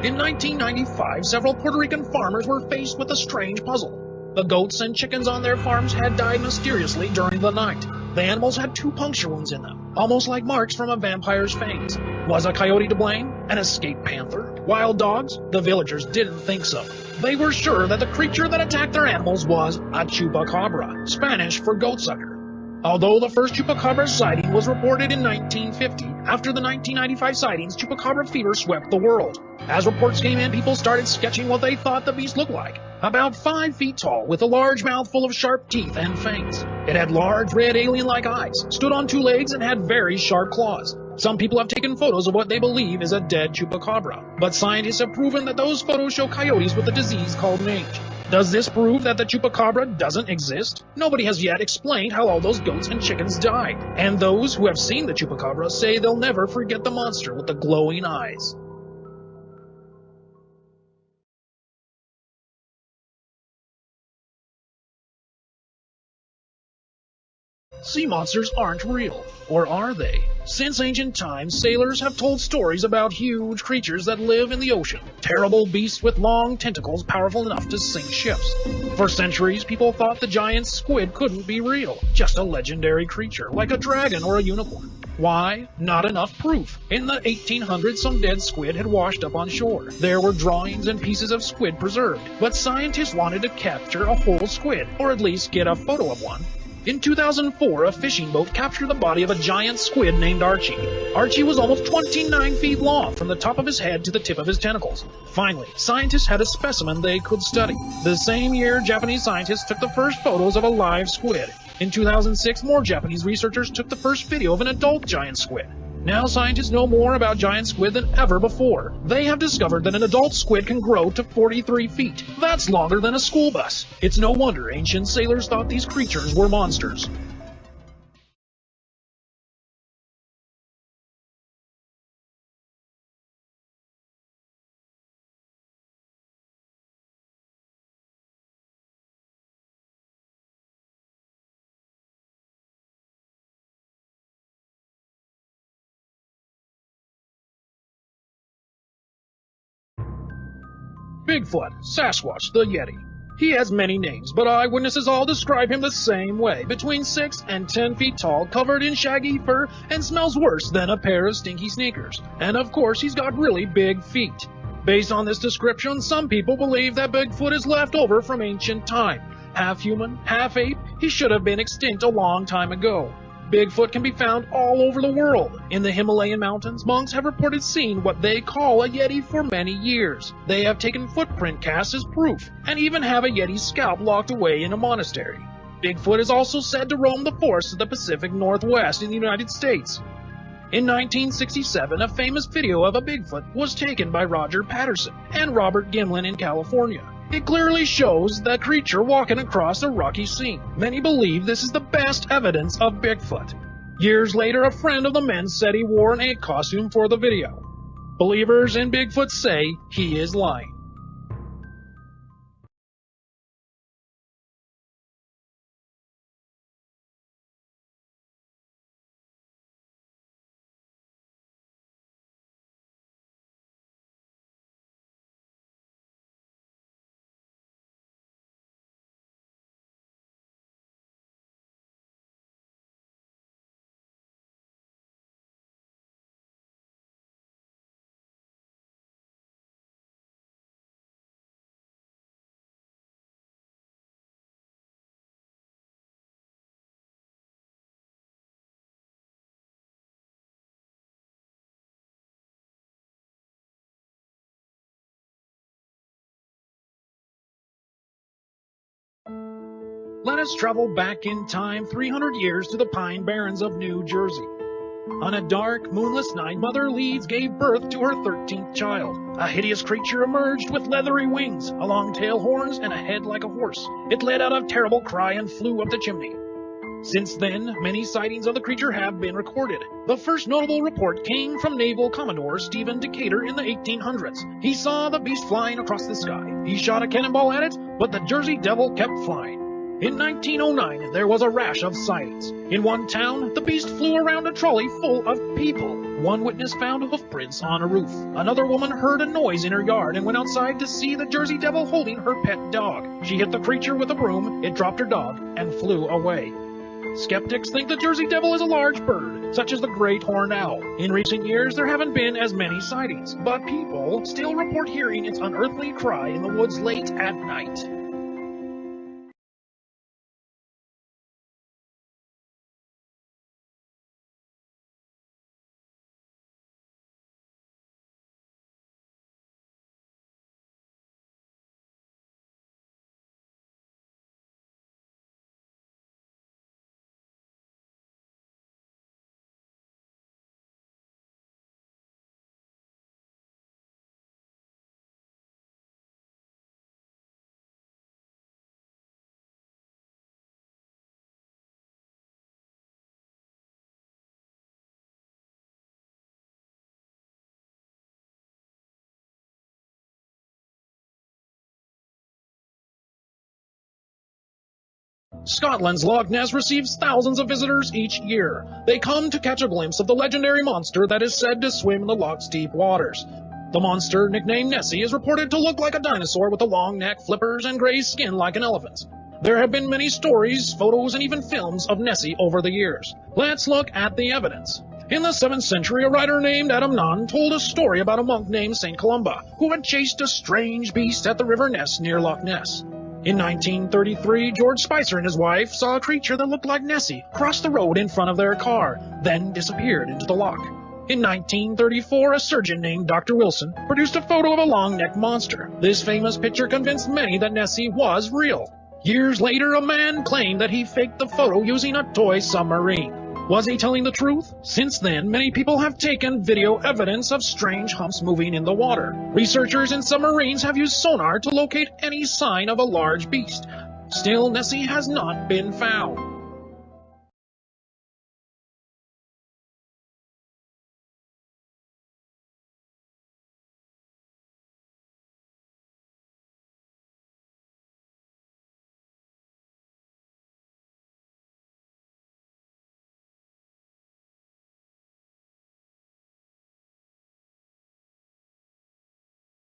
In 1995, several Puerto Rican farmers were faced with a strange puzzle. The goats and chickens on their farms had died mysteriously during the night. The animals had 2 puncture wounds in them, almost like marks from a vampire's fangs. Was a coyote to blame? An escaped panther? Wild dogs? The villagers didn't think so. They were sure that the creature that attacked their animals was a chupacabra, Spanish for goatsucker. Although the first chupacabra sighting was reported in 1950, after the 1995 sightings, chupacabra fever swept the world. As reports came in, people started sketching what they thought the beast looked like. About 5 feet tall, with a large mouth full of sharp teeth and fangs. It had large, red, alien-like eyes, stood on 2 legs, and had very sharp claws. Some people have taken photos of what they believe is a dead chupacabra, but scientists have proven that those photos show coyotes with a disease called mange. Does this prove that the chupacabra doesn't exist? Nobody has yet explained how all those goats and chickens died, and those who have seen the chupacabra say they'll never forget the monster with the glowing eyes. Sea monsters aren't real, or are they? Since ancient times, sailors have told stories about huge creatures that live in the ocean, terrible beasts with long tentacles powerful enough to sink ships. For centuries, people thought the giant squid couldn't be real, just a legendary creature, like a dragon or a unicorn. Why? Not enough proof. In the 1800s, some dead squid had washed up on shore. There were drawings and pieces of squid preserved, but scientists wanted to capture a whole squid, or at least get a photo of one. In 2004, a fishing boat captured the body of a giant squid named Archie. Archie was almost 29 feet long from the top of his head to the tip of his tentacles. Finally, scientists had a specimen they could study. The same year, Japanese scientists took the first photos of a live squid. In 2006, more Japanese researchers took the first video of an adult giant squid. Now scientists know more about giant squid than ever before. They have discovered that an adult squid can grow to 43 feet. That's longer than a school bus. It's no wonder ancient sailors thought these creatures were monsters. Bigfoot, Sasquatch, the Yeti. He has many names, but eyewitnesses all describe him the same way, between 6 and 10 feet tall, covered in shaggy fur, and smells worse than a pair of stinky sneakers. And of course, he's got really big feet. Based on this description, some people believe that Bigfoot is left over from ancient time. Half human, half ape, he should have been extinct a long time ago. Bigfoot can be found all over the world. In the Himalayan mountains, monks have reported seeing what they call a Yeti for many years. They have taken footprint casts as proof, and even have a Yeti scalp locked away in a monastery. Bigfoot is also said to roam the forests of the Pacific Northwest in the United States. In 1967, a famous video of a Bigfoot was taken by Roger Patterson and Robert Gimlin in California. It clearly shows the creature walking across a rocky scene. Many believe this is the best evidence of Bigfoot. Years later, a friend of the men said he wore an ape costume for the video. Believers in Bigfoot say he is lying. Let us travel back in time 300 years to the Pine Barrens of New Jersey. On a dark, moonless night, Mother Leeds gave birth to her 13th child. A hideous creature emerged with leathery wings, a long tail, horns, and a head like a horse. It let out a terrible cry and flew up the chimney. Since then, many sightings of the creature have been recorded. The first notable report came from Naval Commodore Stephen Decatur in the 1800s. He saw the beast flying across the sky. He shot a cannonball at it, but the Jersey Devil kept flying. In 1909, there was a rash of sightings. In one town, the beast flew around a trolley full of people. One witness found hoofprints on a roof. Another woman heard a noise in her yard and went outside to see the Jersey Devil holding her pet dog. She hit the creature with a broom, it dropped her dog, and flew away. Skeptics think the Jersey Devil is a large bird, such as the great horned owl. In recent years, there haven't been as many sightings, but people still report hearing its unearthly cry in the woods late at night. Scotland's Loch Ness receives thousands of visitors each year. They come to catch a glimpse of the legendary monster that is said to swim in the loch's deep waters. The monster, nicknamed Nessie, is reported to look like a dinosaur with a long neck, flippers, and gray skin like an elephant's. There have been many stories, photos, and even films of Nessie over the years. Let's look at the evidence. In the 7th century, a writer named Adam Nunn told a story about a monk named St. Columba, who had chased a strange beast at the River Ness near Loch Ness. In 1933, George Spicer and his wife saw a creature that looked like Nessie cross the road in front of their car, then disappeared into the loch. In 1934, a surgeon named Dr. Wilson produced a photo of a long-necked monster. This famous picture convinced many that Nessie was real. Years later, a man claimed that he faked the photo using a toy submarine. Was he telling the truth? Since then, many people have taken video evidence of strange humps moving in the water. Researchers in submarines have used sonar to locate any sign of a large beast. Still, Nessie has not been found.